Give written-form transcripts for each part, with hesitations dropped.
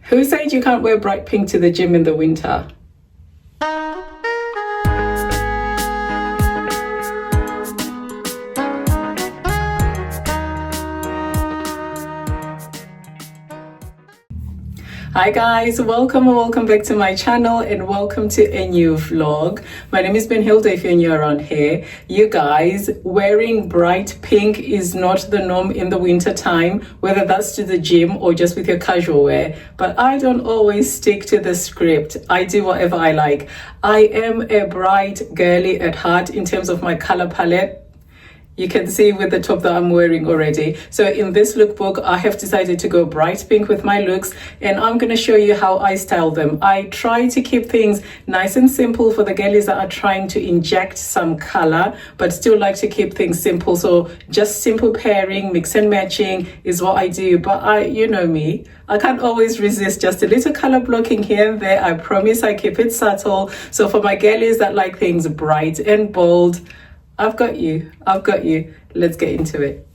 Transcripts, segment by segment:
Who said you can't wear bright pink to the gym in the winter? Hi guys, welcome back to my channel and welcome to a new vlog. My name is Hilda if you're new around here. You guys, wearing bright pink is not the norm in the winter time, whether that's to the gym or just with your casual wear. But I don't always stick to the script. I do whatever I like. I am a bright girly at heart in terms of my color palette. You can see with the top that I'm wearing already. So in this lookbook, I have decided to go bright pink with my looks, and I'm going to show you how I style them. I try to keep things nice and simple for the girlies that are trying to inject some color, but still like to keep things simple. So just simple pairing, mix and matching is what I do. But you know me, I can't always resist just a little color blocking here and there. I promise I keep it subtle. So for my girlies that like things bright and bold, I've got you. Let's get into it.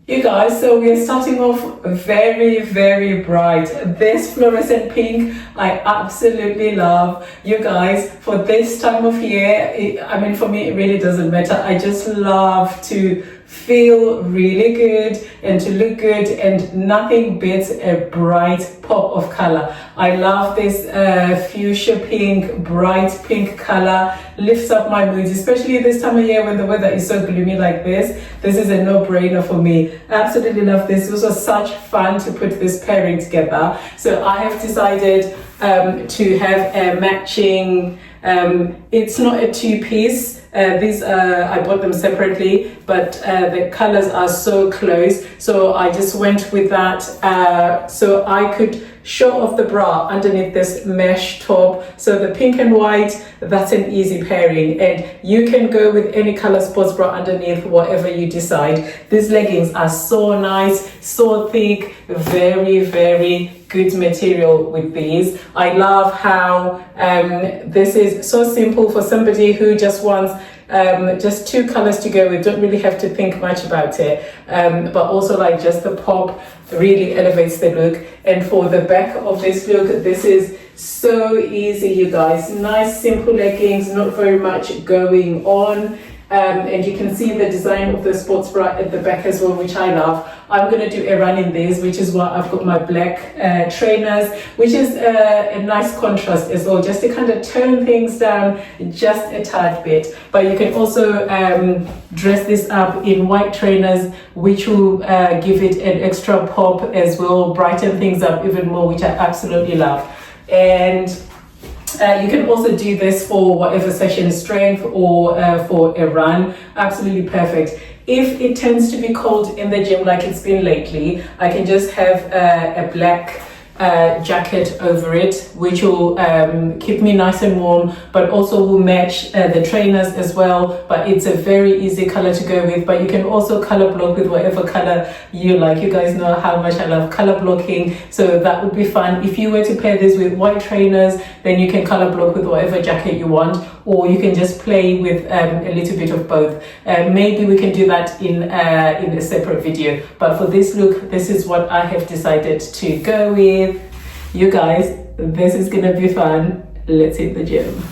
You guys, so we are starting off very bright. This fluorescent pink I absolutely love. You guys, for this time of year, I mean, for me it really doesn't matter. I just love to feel really good and to look good, and nothing beats a bright pop of color. I love this fuchsia pink, bright pink color. Lifts up my moods, especially this time of year when the weather is so gloomy like this. This is a no-brainer for me. Absolutely love this. This was such fun to put this pairing together. So I have decided to have a matching, it's not a two-piece. These I bought them separately, but the colors are so close, so I just went with that so I could show off the bra underneath this mesh top. So the pink and white, that's an easy pairing, and you can go with any color sports bra underneath, whatever you decide. These leggings are so nice, so thick, very good material with these. I love how this is so simple for somebody who just wants just two colors to go with, don't really have to think much about it, but also like just the pop really elevates the look. And for the back of this look, this is so easy, you guys. Nice simple leggings, not very much going on. And you can see the design of the sports bra at the back as well, which I love. I'm going to do a run in these, which is why I've got my black trainers, which is a nice contrast as well, just to kind of tone things down just a tad bit. But you can also dress this up in white trainers, which will give it an extra pop as well, brighten things up even more, which I absolutely love. And you can also do this for whatever session, strength or for a run. Absolutely perfect. If it tends to be cold in the gym like it's been lately, I can just have a black jacket over it, which will keep me nice and warm, but also will match the trainers as well. But it's a very easy color to go with, but you can also color block with whatever color you like. You guys know how much I love color blocking, so that would be fun. If you were to pair this with white trainers, then you can color block with whatever jacket you want, or you can just play with a little bit of both. Maybe we can do that in a separate video, but for this look, this is what I have decided to go with. You guys, this is gonna be fun. Let's hit the gym.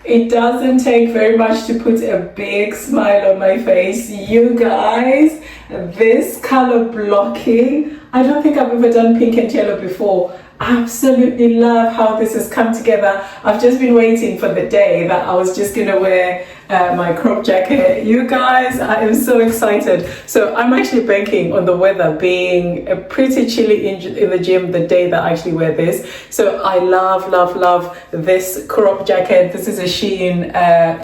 It doesn't take very much to put a big smile on my face. You guys, this color blocking, I don't think I've ever done pink and yellow before. Absolutely love how this has come together. I've just been waiting for the day that I was just gonna wear my crop jacket. You guys, I am so excited. So I'm actually banking on the weather being pretty chilly in the gym the day that I actually wear this. So I love this crop jacket. This is a Shein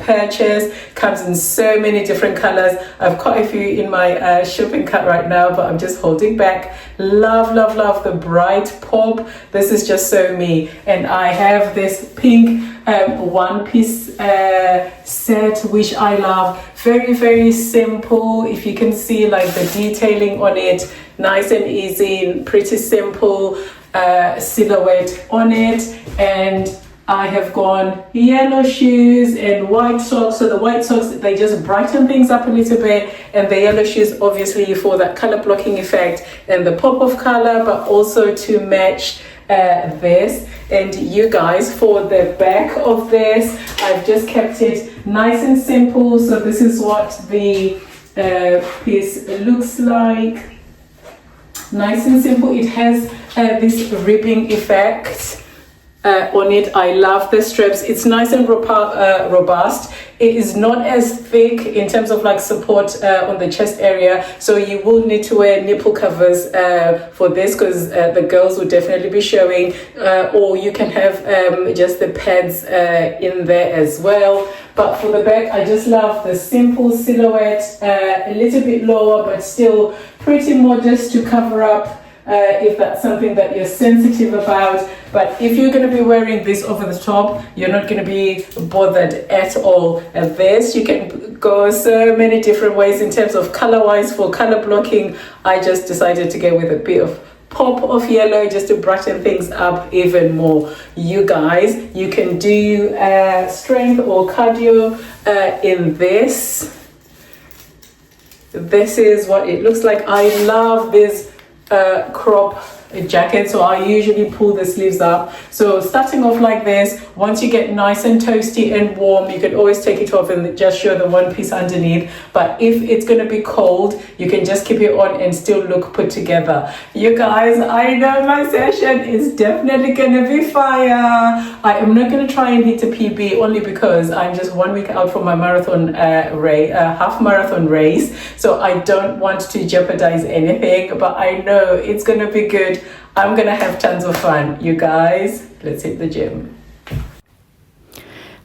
purchase. Comes in so many different colors. I've quite a few in my shopping cart right now, but I'm just holding back. Love the bright pop. This is just so me. And I have this pink one-piece set, which I love. Very simple. If you can see like the detailing on it, nice and easy, pretty simple silhouette on it. And I have gone yellow shoes and white socks. So the white socks, they just brighten things up a little bit, and the yellow shoes obviously for that color blocking effect and the pop of color, but also to match this. And you guys, for the back of this, I've just kept it nice and simple. So this is what the piece looks like. Nice and simple. It has this ribbing effect on it. I love the straps. It's nice and robust. It is not as thick in terms of like support on the chest area, so you will need to wear nipple covers for this, because the girls will definitely be showing, or you can have just the pads in there as well. But for the back, I just love the simple silhouette, a little bit lower but still pretty modest to cover up if that's something that you're sensitive about. But if you're going to be wearing this over the top, you're not going to be bothered at all. And this, you can go so many different ways in terms of color wise. For color blocking, I just decided to go with a bit of pop of yellow just to brighten things up even more. You guys, you can do strength or cardio in this. This is what it looks like. I love this crop jacket, so I usually pull the sleeves up. So starting off like this, once you get nice and toasty and warm, you can always take it off and just show the one piece underneath. But if it's going to be cold, you can just keep it on and still look put together. You guys, I know my session is definitely going to be fire. I am not going to try and hit a PB only because I'm just 1 week out from my marathon half marathon race, so I don't want to jeopardize anything, but I know it's going to be good. I'm gonna have tons of fun. You guys, let's hit the gym.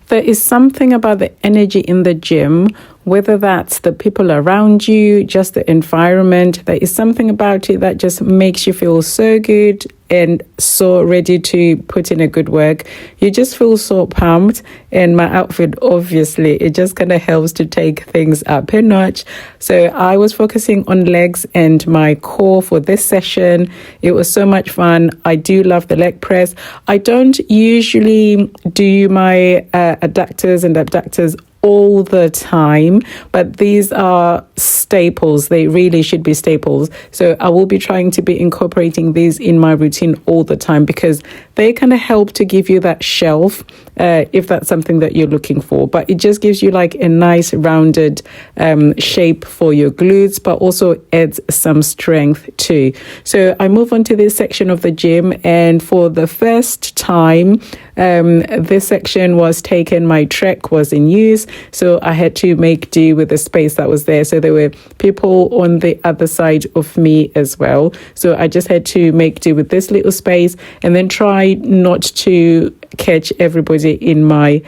There is something about the energy in the gym, whether that's the people around you, just the environment. There is something about it that just makes you feel so good and so ready to put in a good work. You just feel so pumped, and my outfit, obviously, it just kind of helps to take things up a notch. So I was focusing on legs and my core for this session. It was so much fun. I do love the leg press. I don't usually do my adductors and abductors all the time, but these are staples. They really should be staples. So I will be trying to be incorporating these in my routine all the time, because they kind of help to give you that shelf if that's something that you're looking for. But it just gives you like a nice rounded shape for your glutes, but also adds some strength too. So I move on to this section of the gym, and for the first time, this section was taken. My trek was in use, so I had to make do with the space that was there. So there were people on the other side of me as well, so I just had to make do with this little space and then try not to catch everybody in my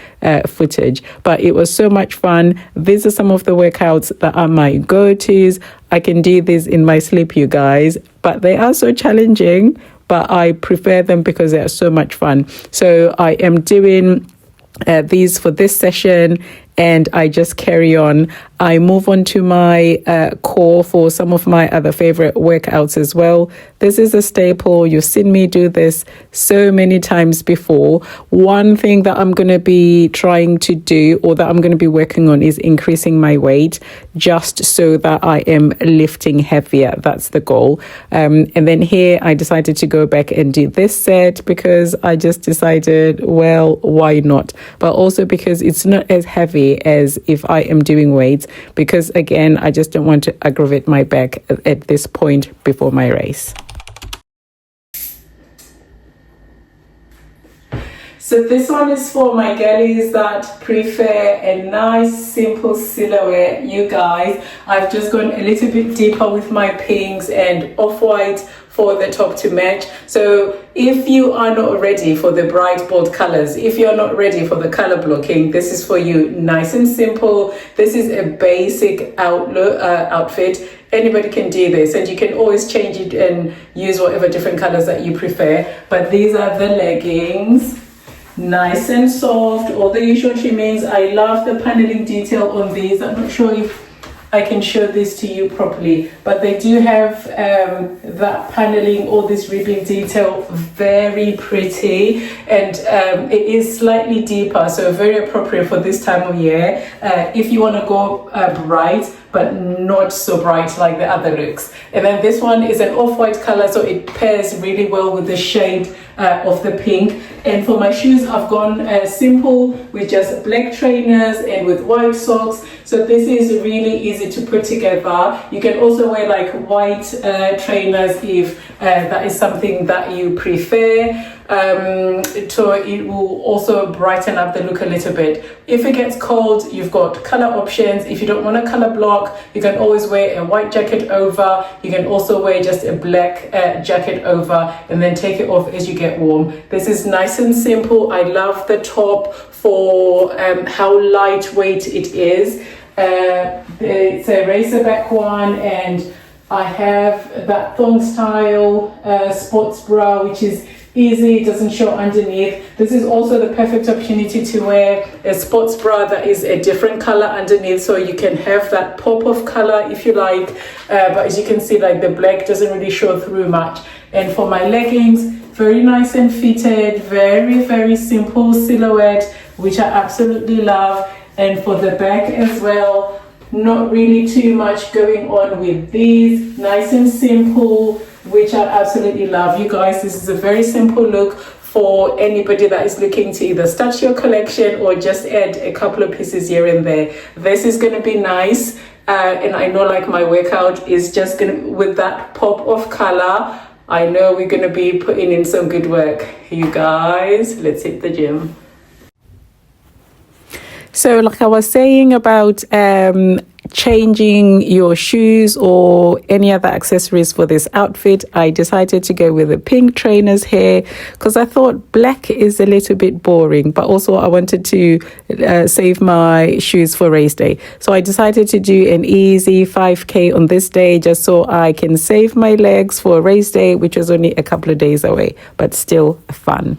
footage. But it was so much fun. These are some of the workouts that are my go-tos. I can do this in my sleep, you guys, but they are so challenging, but I prefer them because they are so much fun. So I am doing these for this session, and I just carry on. I move on to my core for some of my other favorite workouts as well. This is a staple. You've seen me do this so many times before. One thing that I'm going to be trying to do, or that I'm going to be working on, is increasing my weight just so that I am lifting heavier. That's the goal. And then here I decided to go back and do this set because I just decided, well, why not? But also because it's not as heavy as if I am doing weights, because again, I just don't want to aggravate my back at this point before my race. So this one is for my girlies that prefer a nice simple silhouette. You guys, I've just gone a little bit deeper with my pinks and off-white for the top to match. So if you are not ready for the bright bold colors, if you're not ready for the color blocking, this is for you. Nice and simple. This is a basic outfit. Anybody can do this, and you can always change it and use whatever different colors that you prefer. But these are the leggings. Nice and soft, all the usual trimmings. I love the paneling detail on these. I'm not sure if I can show this to you properly, but they do have that paneling, all this ribbing detail, very pretty, and it is slightly deeper, so very appropriate for this time of year if you want to go bright but not so bright like the other looks. And then this one is an off-white color, so it pairs really well with the shade of the pink. And for my shoes, I've gone simple with just black trainers and with white socks. So this is really easy to put together. You can also wear like white trainers if that is something that you prefer. So it will also brighten up the look a little bit. If it gets cold, you've got color options. If you don't want a color block, you can always wear a white jacket over. You can also wear just a black jacket over and then take it off as you get warm. This is nice and simple. I love the top for how lightweight it is. It's a racerback one, and I have that thong style sports bra, which is easy, it doesn't show underneath. This is also the perfect opportunity to wear a sports bra that is a different color underneath, so you can have that pop of color if you like, but as you can see, like the black doesn't really show through much. And for my leggings, very nice and fitted, very simple silhouette, which I absolutely love. And for the back as well, not really too much going on with these, nice and simple, which I absolutely love. You guys, this is a very simple look for anybody that is looking to either start your collection or just add a couple of pieces here and there. This is going to be nice, and I know like my workout is just going to, with that pop of color, I know we're going to be putting in some good work. You guys, let's hit the gym. So like I was saying about changing your shoes or any other accessories for this outfit, I decided to go with the pink trainers here because I thought black is a little bit boring, but also I wanted to save my shoes for race day. So I decided to do an easy 5K on this day just so I can save my legs for race day, which was only a couple of days away, but still fun.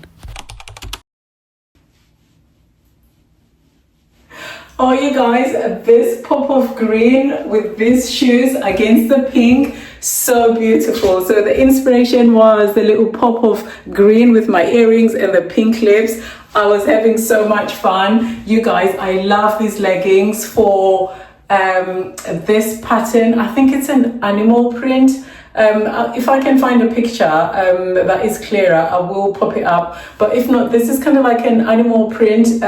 Oh, you guys, this pop of green with these shoes against the pink, so beautiful. So the inspiration was the little pop of green with my earrings and the pink lips. I was having so much fun. You guys, I love these leggings for this pattern. I think it's an animal print. If I can find a picture that is clearer, I will pop it up. But if not, this is kind of like an animal print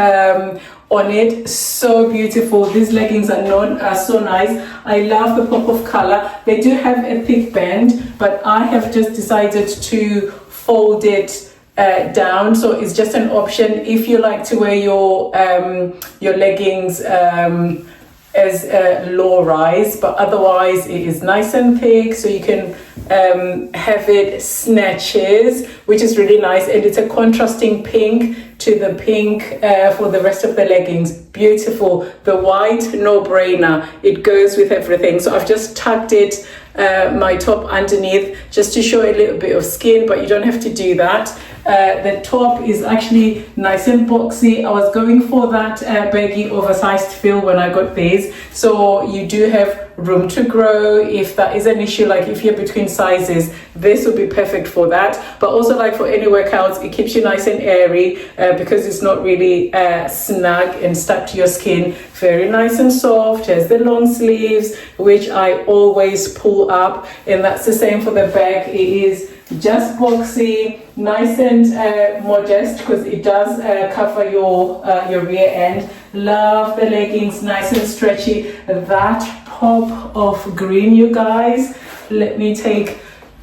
on it. So beautiful. These leggings are so nice. I love the pop of color. They do have a thick band, but I have just decided to fold it down, so it's just an option if you like to wear your leggings as a low rise, but otherwise it is nice and thick, so you can have it snatches, which is really nice, and it's a contrasting pink to the pink for the rest of the leggings. Beautiful. The white, no brainer, it goes with everything. So I've just tucked it my top underneath just to show a little bit of skin, but you don't have to do that. The top is actually nice and boxy. I was going for that baggy oversized feel when I got these, so you do have room to grow if that is an issue. Like if you're between sizes, this would be perfect for that. But also like for any workouts, it keeps you nice and airy because it's not really snug and stuck to your skin. Very nice and soft. Has the long sleeves, which I always pull up, and that's the same for the back. It is just boxy, nice and modest because it does cover your rear end. Love the leggings, nice and stretchy. That pop of green, you guys. Let me take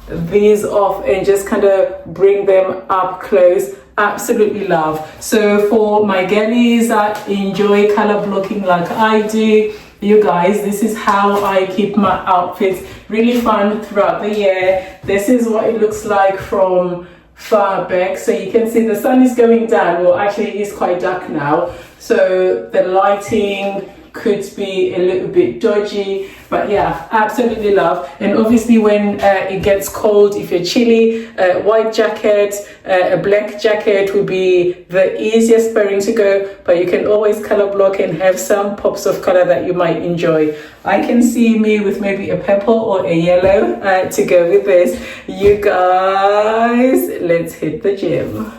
these off and just kind of bring them up close. absolutely love. So for my girlies that enjoy color blocking like I do, you guys, this is how I keep my outfits really fun throughout the year. This is what it looks like from far back. So you can see the sun is going down. Well, actually it is quite dark now, so the lighting could be a little bit dodgy, but yeah, absolutely love. And obviously when it gets cold, if you're chilly, white jacket, a black jacket would be the easiest pairing to go, but you can always color block and have some pops of color that you might enjoy. I can see me with maybe a purple or a yellow to go with this. You guys, let's hit the gym.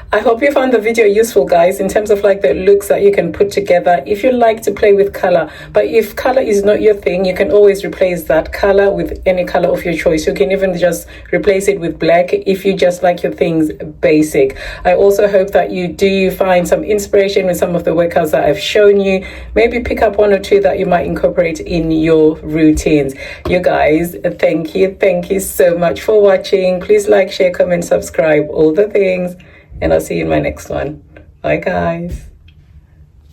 I hope you found the video useful, guys, in terms of like the looks that you can put together if you like to play with color. But if color is not your thing, you can always replace that color with any color of your choice. You can even just replace it with black if you just like your things basic. I also hope that you do find some inspiration with some of the workouts that I've shown you. Maybe pick up one or two that you might incorporate in your routines. You guys, thank you so much for watching. Please like, share, comment, subscribe, all the things. And I'll see you in my next one. Bye, guys.